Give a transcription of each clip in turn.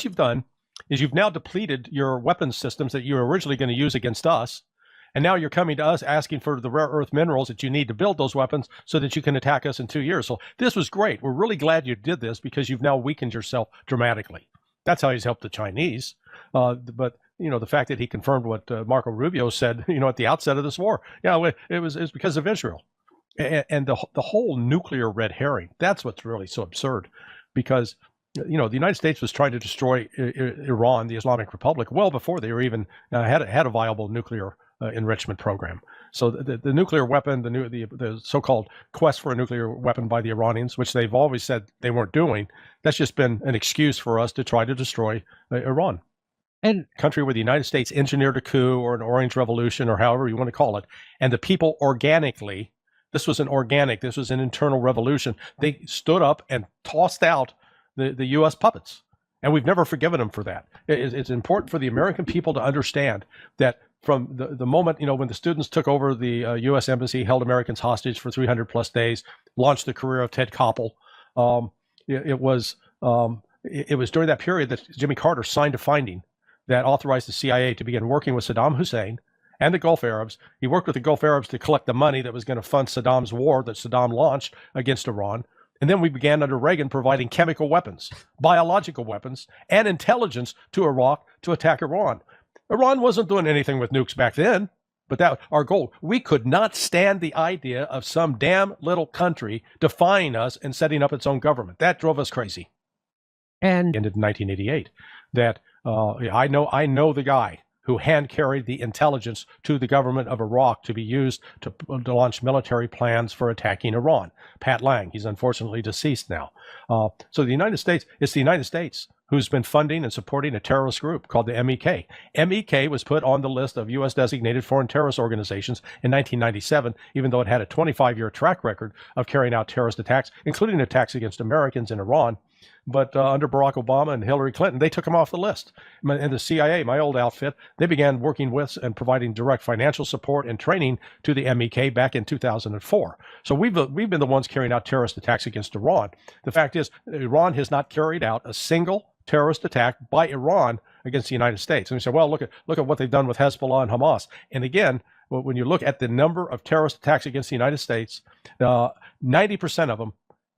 you've done is you've now depleted your weapons systems that you were originally going to use against us. And now you're coming to us asking for the rare earth minerals that you need to build those weapons so that you can attack us in 2 years. So this was great. We're really glad you did this because you've now weakened yourself dramatically. That's how he's helped the Chinese. But the fact that he confirmed what Marco Rubio said, at the outset of this war, it was because of Israel. And the whole nuclear red herring, that's what's really so absurd, because the United States was trying to destroy Iran, the Islamic Republic, well before they were even had a viable nuclear enrichment program. So the nuclear weapon, the so-called quest for a nuclear weapon by the Iranians, which they've always said they weren't doing, that's just been an excuse for us to try to destroy Iran. And country where the United States engineered a coup or an Orange Revolution or however you want to call it, and the people organically, this was an internal revolution. They stood up and tossed out the U.S. puppets. And we've never forgiven them for that. It's important for the American people to understand that from the moment, when the students took over the U.S. Embassy, held Americans hostage for 300 plus days, launched the career of Ted Koppel, it was during that period that Jimmy Carter signed a finding that authorized the CIA to begin working with Saddam Hussein and the Gulf Arabs. He worked with the Gulf Arabs to collect the money that was going to fund Saddam's war that Saddam launched against Iran. And then we began under Reagan providing chemical weapons, biological weapons, and intelligence to Iraq to attack Iran. Iran wasn't doing anything with nukes back then, but that our goal. We could not stand the idea of some damn little country defying us and setting up its own government. That drove us crazy. And ended in 1988. That I know the guy who hand-carried the intelligence to the government of Iraq to be used to launch military plans for attacking Iran. Pat Lang, he's unfortunately deceased now. So the United States who's been funding and supporting a terrorist group called the MEK. MEK was put on the list of U.S. designated foreign terrorist organizations in 1997, even though it had a 25-year track record of carrying out terrorist attacks, including attacks against Americans in Iran. But under Barack Obama and Hillary Clinton, they took them off the list. And the CIA, my old outfit, they began working with and providing direct financial support and training to the MEK back in 2004. So we've been the ones carrying out terrorist attacks against Iran. The fact is, Iran has not carried out a single terrorist attack by Iran against the United States. And we say, well, look at what they've done with Hezbollah and Hamas. And again, when you look at the number of terrorist attacks against the United States, 90% of them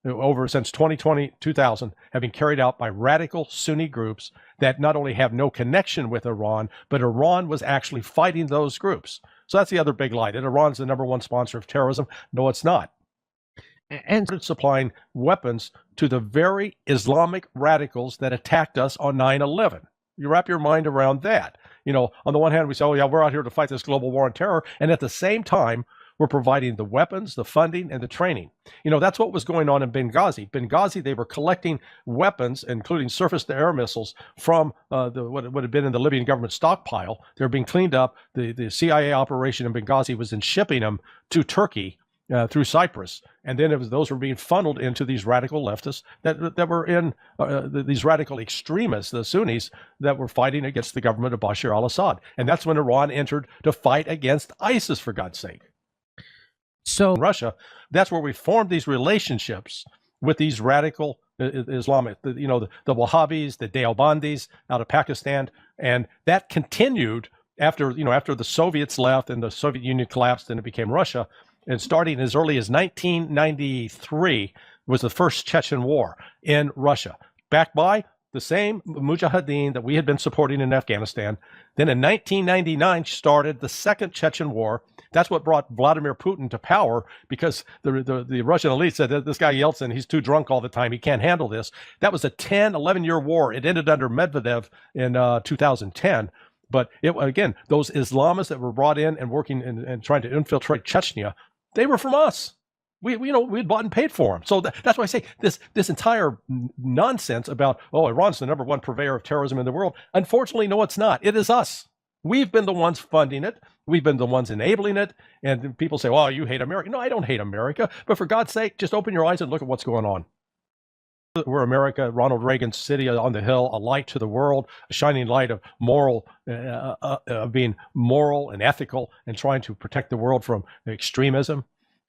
over since 2000 have been carried out by radical Sunni groups that not only have no connection with Iran, but Iran was actually fighting those groups. So that's the other big lie, that Iran's the number one sponsor of terrorism. No, it's not. And supplying weapons to the very Islamic radicals that attacked us on 9/11. You wrap your mind around that. On the one hand, we say, oh yeah, we're out here to fight this global war on terror. And at the same time, we're providing the weapons, the funding, and the training. That's what was going on in Benghazi. Benghazi, they were collecting weapons, including surface-to-air missiles, from what had been in the Libyan government stockpile. They were being cleaned up. The CIA operation in Benghazi was then shipping them to Turkey through Cyprus. And then those were being funneled into these radical leftists that were in these radical extremists, the Sunnis, that were fighting against the government of Bashar al-Assad. And that's when Iran entered to fight against ISIS, for God's sake. So Russia, that's where we formed these relationships with these radical Islamic, the Wahhabis, the Deobandis out of Pakistan, and that continued after the Soviets left and the Soviet Union collapsed and it became Russia. And starting as early as 1993 was the first Chechen war in Russia, backed by the same Mujahideen that we had been supporting in Afghanistan. Then in 1999 started the second Chechen war. That's what brought Vladimir Putin to power, because the Russian elite said that this guy Yeltsin, he's too drunk all the time. He can't handle this. That was a 11-year war. It ended under Medvedev in 2010. But again, those Islamists that were brought in and working and trying to infiltrate Chechnya, they were from us. We had bought and paid for them. So that's why I say this entire nonsense about, Iran's the number one purveyor of terrorism in the world. Unfortunately, no, it's not. It is us. We've been the ones funding it. We've been the ones enabling it. And people say, well, you hate America. No, I don't hate America. But for God's sake, just open your eyes and look at what's going on. We're America, Ronald Reagan's city on the hill, a light to the world, a shining light of being moral and ethical and trying to protect the world from extremism.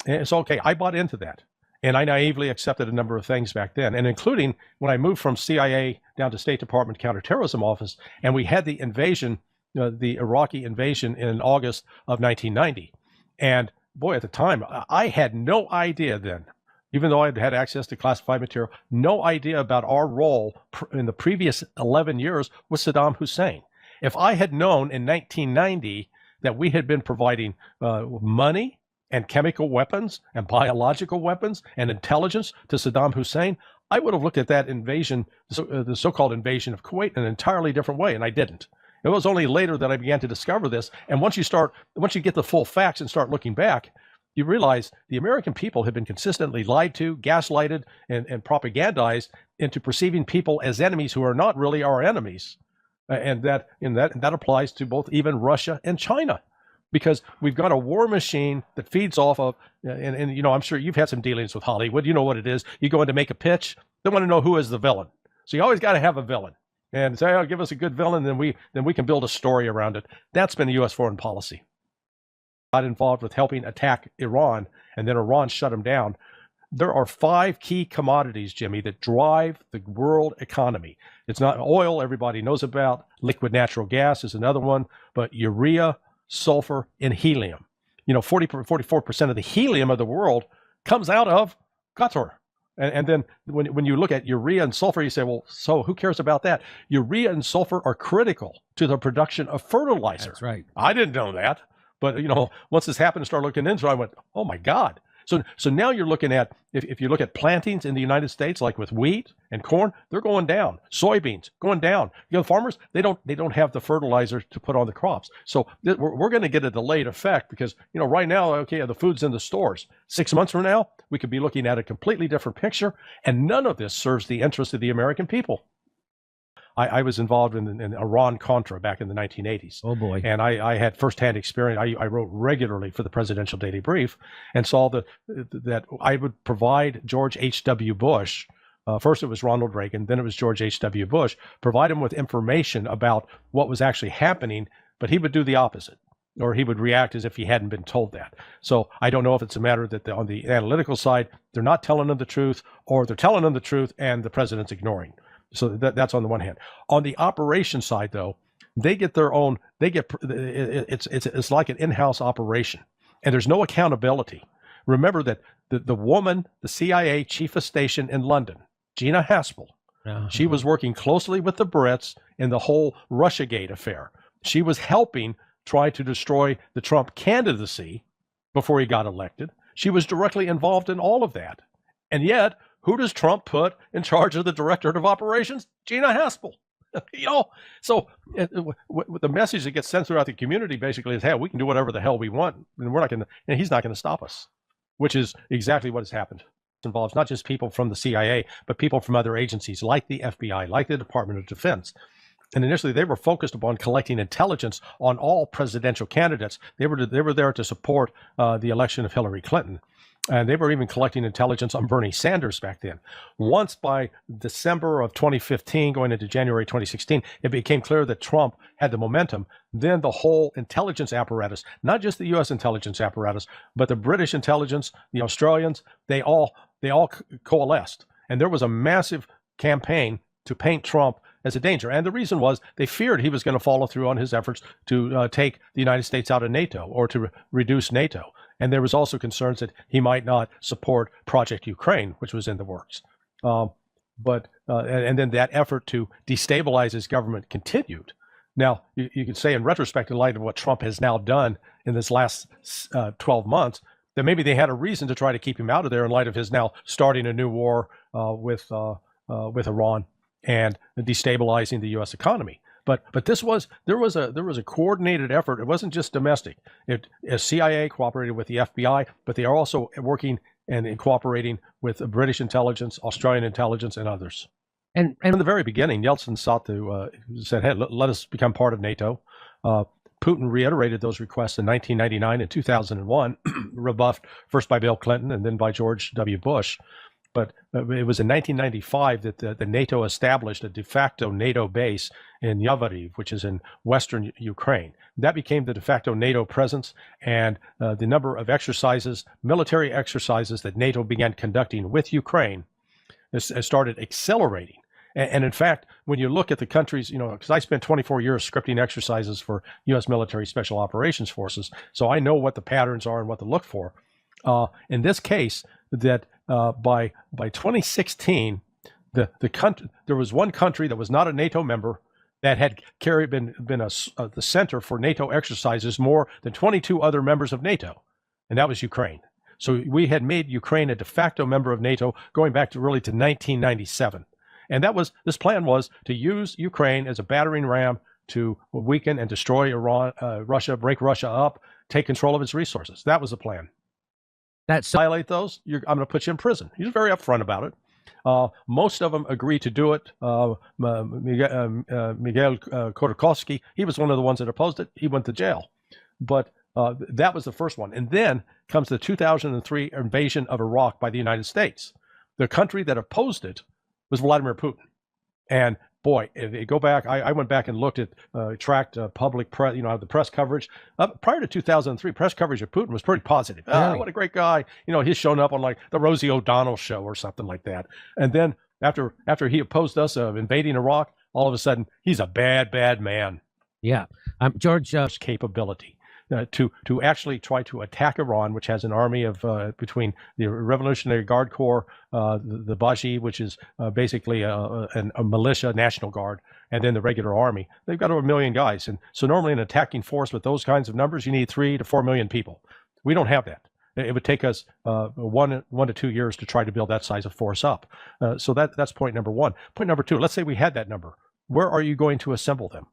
And it's okay. I bought into that. And I naively accepted a number of things back then, and including when I moved from CIA down to State Department Counterterrorism Office, and we had the invasion, the Iraqi invasion in August of 1990. And boy, at the time, I had no idea then, even though I had had access to classified material, no idea about our role in the previous 11 years with Saddam Hussein. If I had known in 1990 that we had been providing money and chemical weapons and biological weapons and intelligence to Saddam Hussein, I would have looked at that invasion, the so-called invasion of Kuwait, in an entirely different way, and I didn't. It was only later that I began to discover this. And once you get the full facts and start looking back, you realize the American people have been consistently lied to, gaslighted, and propagandized into perceiving people as enemies who are not really our enemies. And that applies to both even Russia and China, because we've got a war machine that feeds off of, and you know, I'm sure you've had some dealings with Hollywood. You know what it is. You go in to make a pitch, they want to know who is the villain. So you always got to have a villain. And say, oh, give us a good villain, then we can build a story around it. That's been the U.S. foreign policy. Got involved with helping attack Iran, and then Iran shut them down. There are 5 key commodities, Jimmy, that drive the world economy. It's not oil, everybody knows about. Liquid natural gas is another one, but urea, sulfur, and helium. You know, 44% of the helium of the world comes out of Qatar. And then when you look at urea and sulfur, you say, well, so who cares about that? Urea and sulfur are critical to the production of fertilizer. That's right. I didn't know that. But, you know, once this happened, I started looking into it, I went, oh, my God. So now you're looking at, if you look at plantings in the United States, like with wheat and corn, they're going down. Soybeans going down. You know, farmers, they don't have the fertilizer to put on the crops. So we're going to get a delayed effect because, you know, right now, okay, the food's in the stores. 6 months from now, we could be looking at a completely different picture, and none of this serves the interest of the American people. I was involved in Iran-Contra back in the 1980s. Oh, boy. And I had firsthand experience. I wrote regularly for the Presidential Daily Brief and saw that I would provide George H.W. Bush, first it was Ronald Reagan, then it was George H.W. Bush, provide him with information about what was actually happening, but he would do the opposite, or he would react as if he hadn't been told that. So I don't know if it's a matter that on the analytical side, they're not telling them the truth, or they're telling them the truth and the president's ignoring. So that's on the one hand. On the operation side, though, they get their own. It's like an in-house operation, and there's no accountability. Remember that the woman, the CIA chief of station in London, Gina Haspel, she was working closely with the Brits in the whole Russiagate affair. She was helping try to destroy the Trump candidacy before he got elected. She was directly involved in all of that, and yet, who does Trump put in charge of the Directorate of Operations? Gina Haspel. You know, so the message that gets sent throughout the community basically is, hey, we can do whatever the hell we want, and we're not going to, and he's not going to stop us, which is exactly what has happened. It involves not just people from the CIA, but people from other agencies like the FBI, like the Department of Defense. And initially, they were focused upon collecting intelligence on all presidential candidates. They were there to support the election of Hillary Clinton. And they were even collecting intelligence on Bernie Sanders back then. Once by December of 2015, going into January 2016, it became clear that Trump had the momentum. Then the whole intelligence apparatus, not just the U.S. intelligence apparatus, but the British intelligence, the Australians, they all coalesced. And there was a massive campaign to paint Trump as a danger. And the reason was they feared he was going to follow through on his efforts to take the United States out of NATO or to reduce NATO. And there was also concerns that he might not support Project Ukraine, which was in the works. And then that effort to destabilize his government continued. Now, you could say in retrospect, in light of what Trump has now done in this last 12 months, that maybe they had a reason to try to keep him out of there in light of his now starting a new war with Iran and destabilizing the U.S. economy. But there was a coordinated effort. It wasn't just domestic. CIA cooperated with the FBI, but they are also working and cooperating with the British intelligence, Australian intelligence, and others. And from the very beginning, Yeltsin said, "Hey, let us become part of NATO." Putin reiterated those requests in 1999 and 2001, rebuffed first by Bill Clinton and then by George W. Bush. But it was in 1995 that the NATO established a de facto NATO base in Yavoriv, which is in western Ukraine. That became the de facto NATO presence, and the number of exercises, military exercises that NATO began conducting with Ukraine has started accelerating. And in fact, when you look at the countries, because I spent 24 years scripting exercises for U.S. military special operations forces, so I know what the patterns are and what to look for. In this case, that by 2016, the country, there was one country that was not a NATO member that had been the center for NATO exercises more than 22 other members of NATO, and that was Ukraine. So we had made Ukraine a de facto member of NATO going back to 1997. And this plan was to use Ukraine as a battering ram to weaken and destroy Russia, break Russia up, take control of its resources. That was the plan. Violate those, I'm going to put you in prison. He was very upfront about it. Most of them agreed to do it. Miguel Khodorkovsky, he was one of the ones that opposed it. He went to jail. But that was the first one. And then comes the 2003 invasion of Iraq by the United States. The country that opposed it was Vladimir Putin. And boy, if you go back, I went back and looked at, tracked public press, the press coverage. Prior to 2003, press coverage of Putin was pretty positive. Really? What a great guy. He's shown up on like the Rosie O'Donnell show or something like that. And then after he opposed us invading Iraq, all of a sudden, he's a bad, bad man. Yeah. George. Capability. To actually try to attack Iran, which has an army of between the Revolutionary Guard Corps, the Bashi, which is basically a militia, National Guard, and then the regular army. They've got over 1 million guys. And so normally an attacking force with those kinds of numbers, you need 3 to 4 million people. We don't have that. It would take us 1 to 2 years to try to build that size of force up. So that's point number one. Point number two, let's say we had that number. Where are you going to assemble them?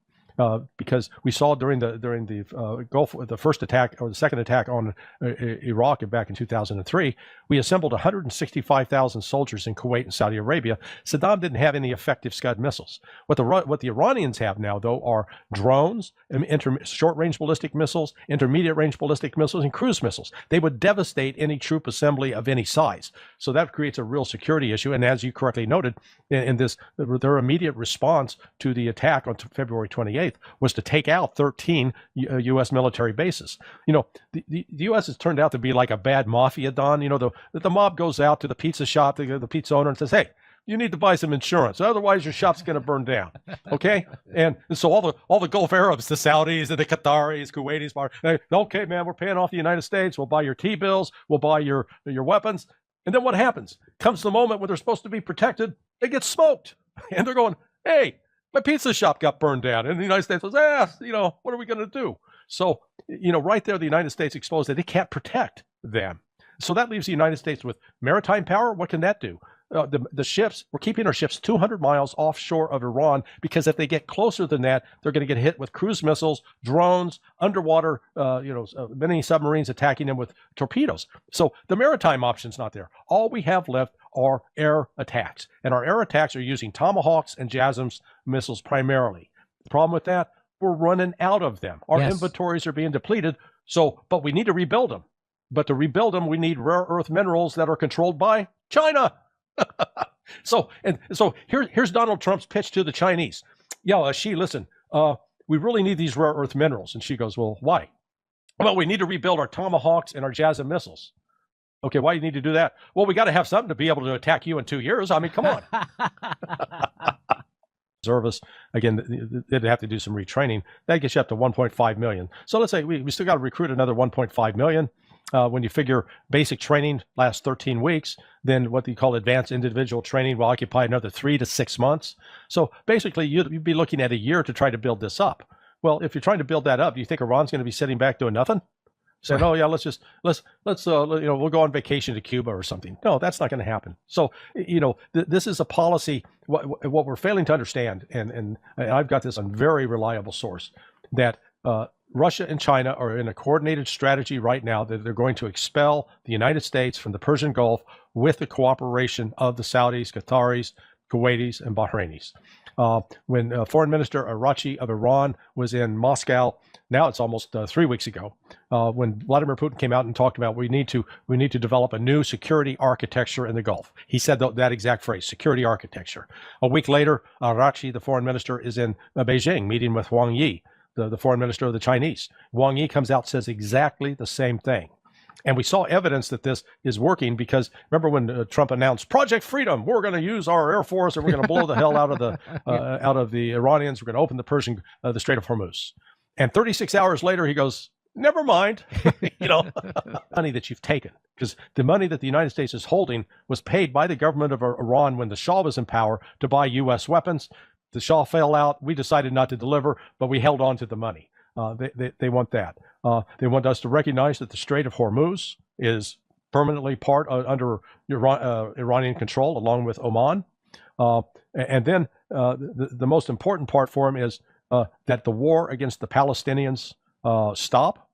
Because we saw during the Gulf, the first attack or the second attack on Iraq back in 2003, we assembled 165,000 soldiers in Kuwait and Saudi Arabia. Saddam didn't have any effective Scud missiles. What the Iranians have now, though, are drones, short-range ballistic missiles, intermediate-range ballistic missiles, and cruise missiles. They would devastate any troop assembly of any size. So that creates a real security issue. And as you correctly noted, in this, their immediate response to the attack on February 28th was to take out 13 U.S. military bases. The U.S. has turned out to be like a bad mafia, Don. The mob goes out to the pizza shop, the pizza owner, and says, hey, you need to buy some insurance. Otherwise, your shop's going to burn down. Okay? And so all the Gulf Arabs, the Saudis, and the Qataris, Kuwaitis, okay, man, we're paying off the United States. We'll buy your T-bills. We'll buy your weapons. And then what happens? Comes the moment when they're supposed to be protected, they get smoked. And they're going, hey, my pizza shop got burned down. And the United States says, what are we going to do? So, right there, the United States exposed that it can't protect them. So that leaves the United States with maritime power. What can that do? The ships, we're keeping our ships 200 miles offshore of Iran, because if they get closer than that, they're going to get hit with cruise missiles, drones, underwater, many submarines attacking them with torpedoes. So the maritime option's not there. All we have left are air attacks. And our air attacks are using Tomahawks and JASSMs missiles primarily. The problem with that, we're running out of them. Our inventories are being depleted. But we need to rebuild them. But to rebuild them, we need rare earth minerals that are controlled by China. So here's Donald Trump's pitch to the Chinese. Xi, listen, we really need these rare earth minerals. And she goes, well, why? Well, we need to rebuild our Tomahawks and our JASSM missiles. Okay, why do you need to do that? Well, we got to have something to be able to attack you in 2 years. I mean, come on. Reservists, again, they'd have to do some retraining. That gets you up to 1.5 million. So let's say we still got to recruit another 1.5 million. When you figure basic training lasts 13 weeks, then what you call advanced individual training will occupy another 3 to 6 months. So basically, you'd be looking at a year to try to build this up. Well, if you're trying to build that up, do you think Iran's going to be sitting back doing nothing? Saying, oh yeah, let's we'll go on vacation to Cuba or something. No, that's not going to happen. So, this is a policy. What we're failing to understand, and I've got this on very reliable source, that Russia and China are in a coordinated strategy right now that they're going to expel the United States from the Persian Gulf with the cooperation of the Saudis, Qataris, Kuwaitis, and Bahrainis. when Foreign Minister Araghchi of Iran was in Moscow, now it's almost 3 weeks ago, when Vladimir Putin came out and talked about we need to develop a new security architecture in the Gulf. He said that exact phrase, security architecture. A week later, Araghchi, the foreign minister, is in Beijing meeting with Wang Yi, the foreign minister of the Chinese. Wang Yi comes out, says exactly the same thing. And we saw evidence that this is working because remember when Trump announced Project Freedom, we're going to use our Air Force and we're going to blow the hell out of the Iranians. We're going to open the Strait of Hormuz. And 36 hours later, he goes, never mind, money that you've taken, because the money that the United States is holding was paid by the government of Iran when the Shah was in power to buy U.S. weapons. The Shah fell out. We decided not to deliver, but we held on to the money. They want that. They want us to recognize that the Strait of Hormuz is permanently under Iranian control, along with Oman. And then the most important part for him is that the war against the Palestinians stop,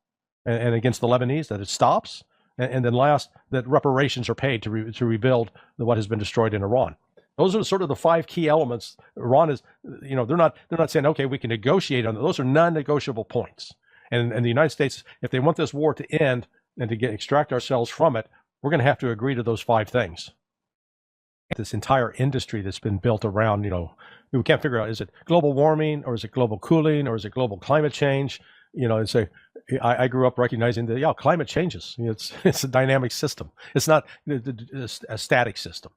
and against the Lebanese, that it stops. And then last, that reparations are paid to rebuild what has been destroyed in Iran. Those are sort of the 5 key elements. Iran is, they're not saying, okay, we can negotiate on them. Those are non-negotiable points. And the United States, if they want this war to end and to extract ourselves from it, we're going to have to agree to those 5 things. This entire industry that's been built around, we can't figure out, is it global warming or is it global cooling or is it global climate change? I grew up recognizing that, climate changes. It's a dynamic system. It's not a static system.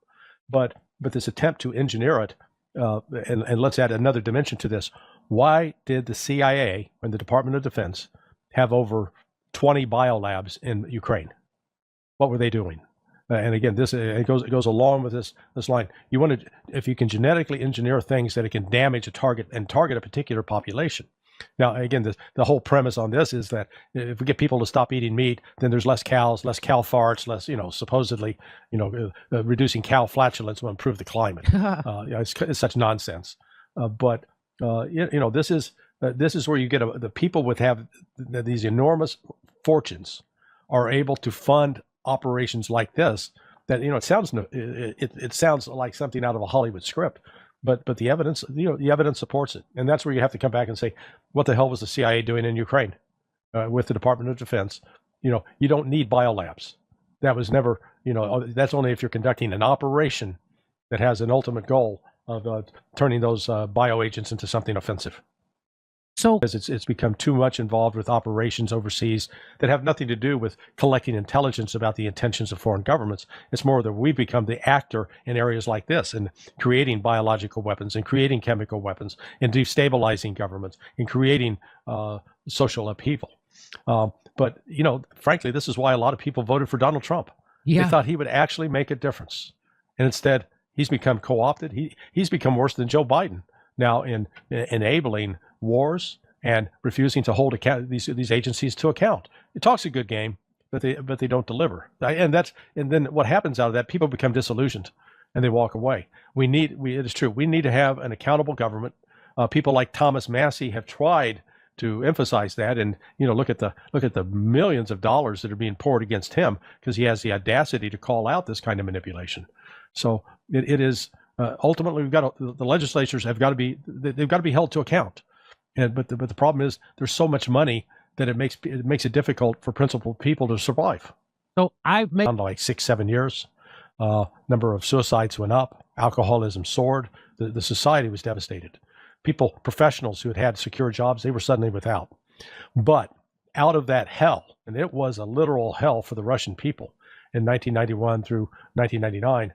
But this attempt to engineer it, and let's add another dimension to this. Why did the CIA and the Department of Defense have over 20 biolabs in Ukraine? What were they doing? And again, it goes along with this line. If you can genetically engineer things that it can damage a target and target a particular population. Now, again, the whole premise on this is that if we get people to stop eating meat, then there's less cows, less cow farts, less, supposedly, reducing cow flatulence will improve the climate. It's such nonsense. But this is where you get the people have these enormous fortunes are able to fund operations like this. That it sounds like something out of a Hollywood script. But the evidence, the evidence supports it. And that's where you have to come back and say, what the hell was the CIA doing in Ukraine with the Department of Defense? You don't need biolabs. That was never, that's only if you're conducting an operation that has an ultimate goal of turning those bioagents into something offensive. So because it's become too much involved with operations overseas that have nothing to do with collecting intelligence about the intentions of foreign governments. It's more that we've become the actor in areas like this and creating biological weapons and creating chemical weapons and destabilizing governments and creating social upheaval. But, frankly, this is why a lot of people voted for Donald Trump. Yeah. They thought he would actually make a difference. And instead, he's become co-opted. He's become worse than Joe Biden now in enabling wars and refusing to hold these agencies to account. It talks a good game, but they don't deliver. And then what happens out of that? People become disillusioned and they walk away. It is true. We need to have an accountable government. People like Thomas Massie have tried to emphasize that, and look at the millions of dollars that are being poured against him because he has the audacity to call out this kind of manipulation. So it is. Ultimately, the legislatures they've got to be held to account. But the problem is there's so much money that it makes it difficult for principled people to survive. So I've made like 6-7 years. Number of suicides went up. Alcoholism soared. The society was devastated. Professionals who had secure jobs, they were suddenly without. But out of that hell, and it was a literal hell for the Russian people in 1991 through 1999.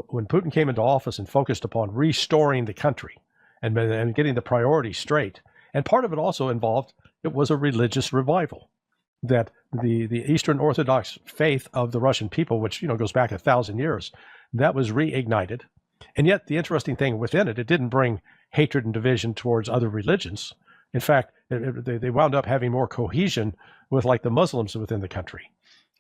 When Putin came into office and focused upon restoring the country and getting the priorities straight, and part of it also involved, it was a religious revival, that the Eastern Orthodox faith of the Russian people, which goes back 1,000 years, that was reignited. And yet the interesting thing within it didn't bring hatred and division towards other religions. In fact, they wound up having more cohesion with like the Muslims within the country.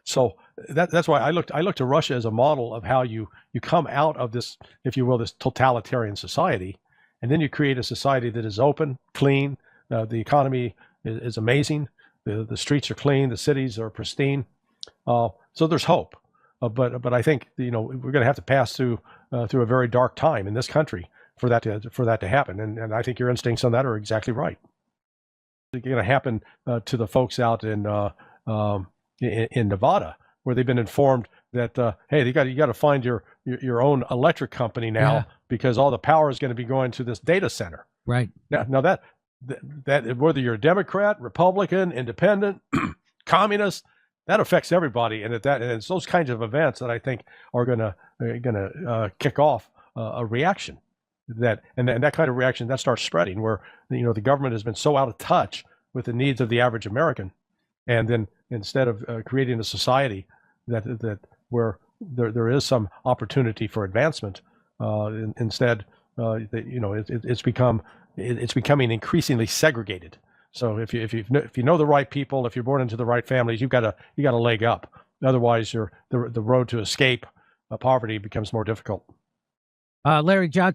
So that's why I look to Russia as a model of how you come out of this, if you will, this totalitarian society, and then you create a society that is open, clean. The economy is amazing. The streets are clean. The cities are pristine. So there's hope. But I think we're going to have to pass through a very dark time in this country for that to happen. And I think your instincts on that are exactly right. It's going to happen to the folks out in Nevada, where they've been informed that hey, you got to find your own electric company now, Yeah. because all the power is going to be going to this data center. Right. Now that whether you're a Democrat, Republican, Independent, Communist, that affects everybody, and it's those kinds of events that I think are going to kick off a reaction. That kind of reaction that starts spreading, where the government has been so out of touch with the needs of the average American, and then instead of creating a society that where there is some opportunity for advancement, instead it's becoming increasingly segregated. So if you know the right people, if you're born into the right families, you got a leg up. Otherwise, the road to escape poverty becomes more difficult. Larry Johnson.